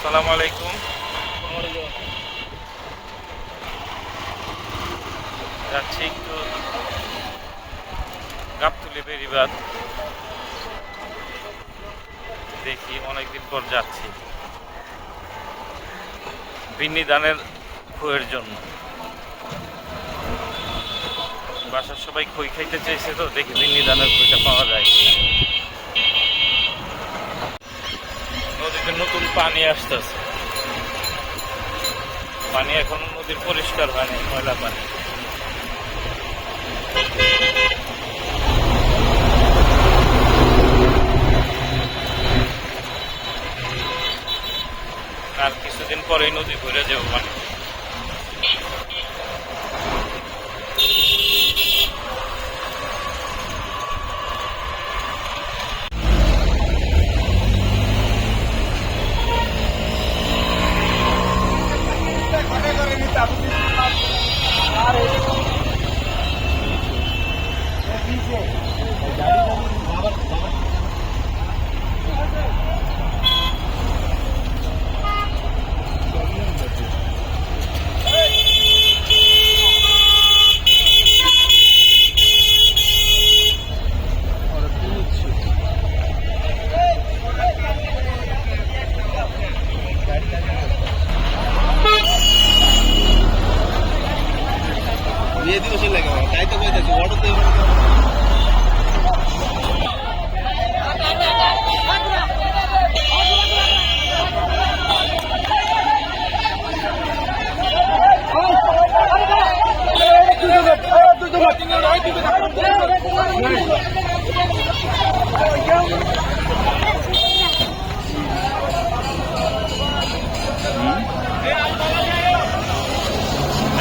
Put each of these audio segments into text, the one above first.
আসসালামু আলাইকুম। যাচ্ছি একটু গাবতলী বেড়িবাঁধ দেখি, অনেকদিন পর যাচ্ছি বিন্নি ধানের খইয়ের জন্য। বাসার সবাই খই খাইতে চাইছে, তো দেখি বিন্নি ধানের খইটা পাওয়া যায় কিনা। নদীতে নতুন পানি আসতেছে, পানি এখন নদীর পরিষ্কার হয়নি, ময়লা পানি। আর কিছুদিন পরেই নদী ভরে যাবো মানে।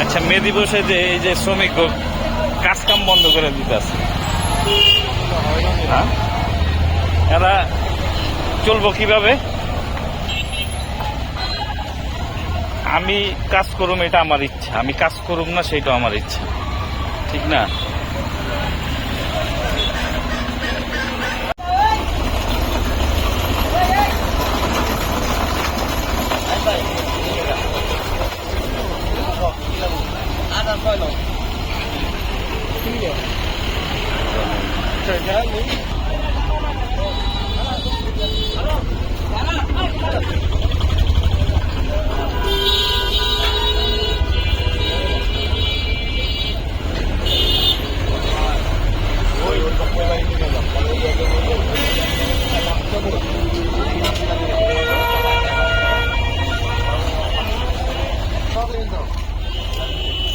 আচ্ছা, মে দিবসে যে এই যে শ্রমিক কাজ কাম বন্ধ করে দিতেছে, এরা চলবো কিভাবে? আমি কাজ করুম, এটা আমার ইচ্ছা। আমি কাজ করুম না, সেটা আমার ইচ্ছা, ঠিক না?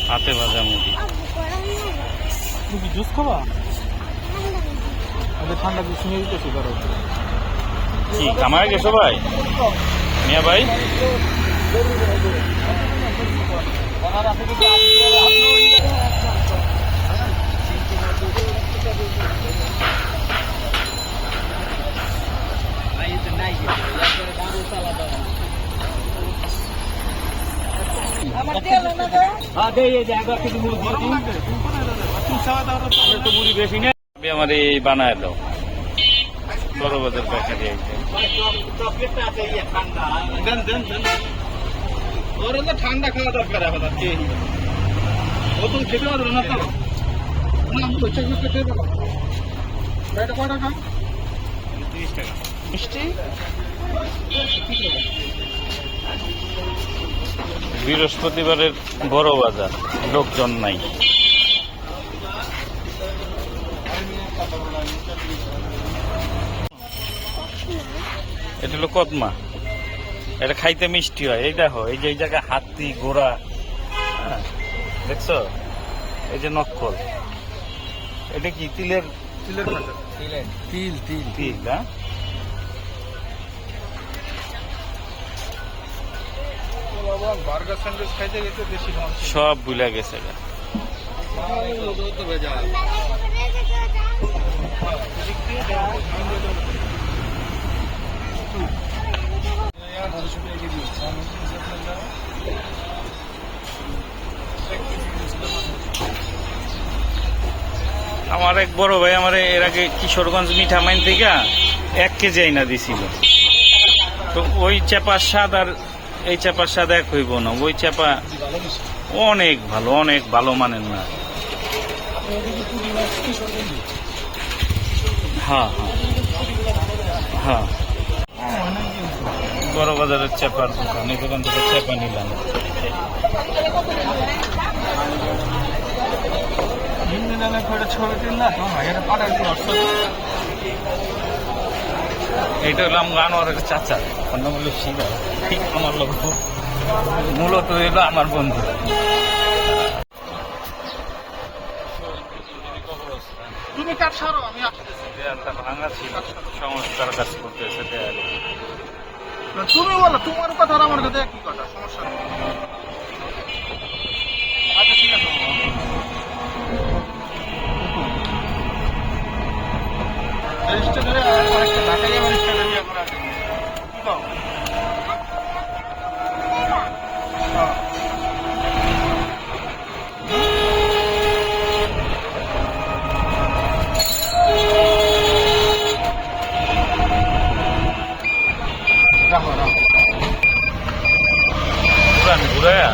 হাতে ভাজা মুড়ি। তুমি জুস খাবা? ঠান্ডা জুস নিয়ে দিতেছি। কি কামায় গেছো ভাই? মিয়া ভাই, আমার এই বানায় দাও বড় বাজার বেকারি। ঠান্ডা খাওয়া দরকার এখন আর কি, ও তো খেতে পারবে না। তো কয় টাকা? 30 টাকা মিষ্টি। বৃহস্পতিবারের বড় বাজার, লোকজন নাই। এটা হলো কদমা, এটা খাইতে মিষ্টি হয়। এই দেখো, এই যে এই জায়গায় হাতি ঘোড়া, দেখছো? এই যে নকল, এটা কি তিলের তিল তিল তিল হ্যাঁ। বার্গার স্যান্ডউইচ খাইতে গেছে বেশি সব ভুলে গেছে। আমার এক বড় ভাই আমার এর আগে কিশোরগঞ্জ মিঠামাইন থেকে 1 কেজি আইনা দিছিল। তো ওই চাপার স্বাদ আর এই চাপার স্বাদ এক হইব না। ওই চাপা অনেক ভালো মানের না। হ্যাঁ হ্যাঁ হ্যাঁ, বড় বাজারের চাপার দোকান, এই দোকান থেকে চাপা নিলাম। এটা হলো আনোয়ারের চাচা, অন্য বললো শিবা, ঠিক আমার লোক, মূলত এলো আমার বন্ধু। তুমি কাঠ সারো, আমি আসতেছি। দেয়ালটা ভাঙা ছিল, সংস্কার কাজ করতেছে দেয়ালে। তুমি বলো, তোমার কথা আর আমার কথা একই কথা, সমস্যা নেই। আচ্ছা ঠিক আছে। রেজিস্টার করে আরেকটা ঢাকাই আমার রেজিস্টার দিয়ে করা আছে। কি দাও? রাখো রাখো। পুরান ঘুরায়া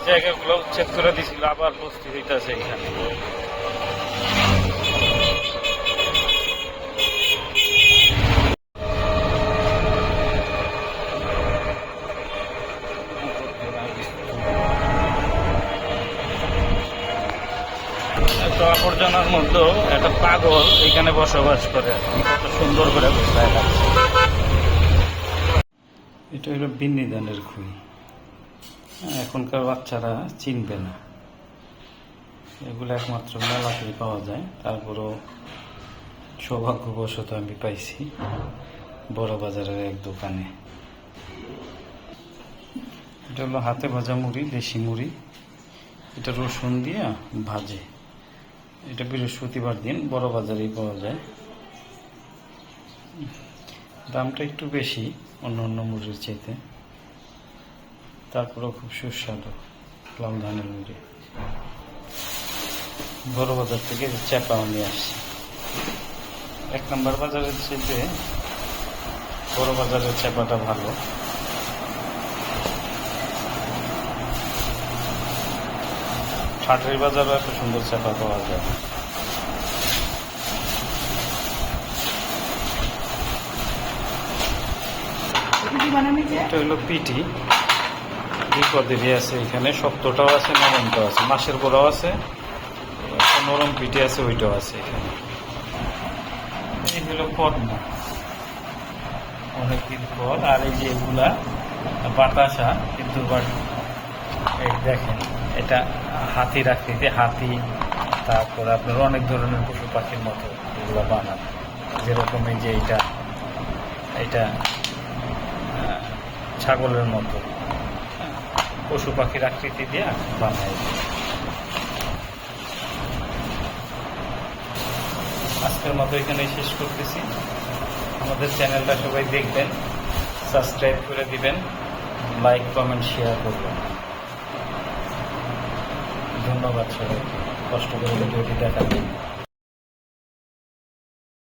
জায়গাগুলো উচ্ছেদ করে দিছিল, আবার বস্তি হইতেছে এখানে। এত আবর্জনার মধ্যেও একটা পাগল এখানে বসবাস করে, কত সুন্দর করে বসায় রাখছে। এটা হলো বিন্নিদানের খুঁই। এখনকার বাচ্চারা চিনবে না, এগুলো একমাত্র মেলাতেই পাওয়া যায়। তারপরও সৌভাগ্যবশত আমি পাইছি বড় বাজারের এক দোকানে। এটা হলো হাতে ভাজা মুড়ি, দেশি মুড়ি। এটা রসুন দিয়ে ভাজে। এটা বৃহস্পতিবার দিন বড় বাজারেই পাওয়া যায়। দামটা একটু বেশি অন্য অন্য মুড়ির চাইতে, তারপরেও খুব সুস্বাদু লাল ধানের মুড়ি। বড় বাজার থেকে চাপাও নিয়ে আসছি। 1 নম্বর বাজারের চাইতে বড় বাজারের চাপাটা ভালো। ঠাটের বাজারও এত সুন্দর চাপা পাওয়া যায়। এটা হলো পিটি, বিপদেরই আছে এখানে। শক্তটাও আছে, নরমটাও আছে, মাছের গোড়াও আছে, নরম পিটি আছে, ওইটাও আছে এখানে। এই হলো পদ্মা, অনেকদিন পর। আর এই যে এগুলা বাতাসা, কিন্তু এই দেখেন এটা হাতির আকৃতি, হাতি, তারপর আপনার অনেক ধরনের পশু পাখির মতো এগুলো বানান। যেরকম এই যে এটা ছাগলের মতো পশু পাখির আকৃতি দিয়ে বানায়। আজকের মতো এখানেই শেষ করতেছি। আমাদের চ্যানেলটা সবাই দেখবেন, সাবস্ক্রাইব করে দিবেন, লাইক কমেন্ট শেয়ার করবেন। ধন্যবাদ সবাইকে কষ্ট করে ভিডিওটি দেখার জন্য।